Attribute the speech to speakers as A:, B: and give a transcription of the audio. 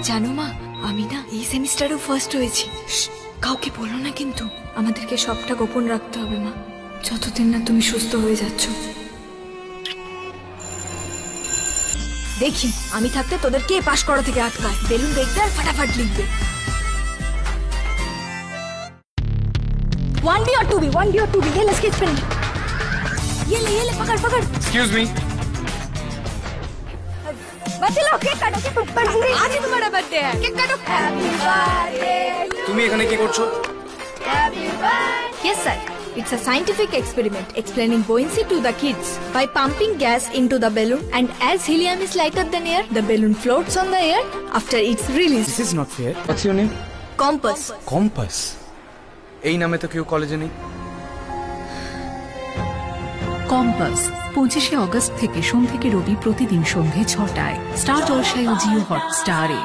A: জানো মা, আমি না এই সেমিস্টারেও ফার্স্ট হয়েছি। কাউকে বলো না কিন্তু, আমাদেরকে সবটা গোপন রাখতে হবে মা, যতদিন না তুমি সুস্থ হয়ে যাচ্ছ। দেখি আমি থাকতে তোদের কে পাশ করা থেকে আটকায়। বেলুন দেখবে আর ফাটাফাট লিখবে। 1B or 2B? 1B or 2B? ये ले स्केच पेन, ये ले पकड़ पकड़।
B: Excuse me.
A: बच्चे लोग केक काटो, केक काटो। आज ही तुम्हारा बर्थडे है, केक काटो। Happy birthday.
B: তুমি এখানে কি করছো?
A: Happy birthday. Yes sir. It's a scientific experiment explaining buoyancy to the kids by pumping gas into the balloon, and as helium is lighter than air, the balloon floats on the air after it's released.
B: This is not fair. What's your name?
A: Compass.
B: Compass. এই নামে তো কেউ কলেজে নেই।
C: Compass 25শে August থেকে সোম থেকে রবি প্রতিদিন সন্ধ্যে 6টায় স্টার জলসায় ও জিও হটস্টারে।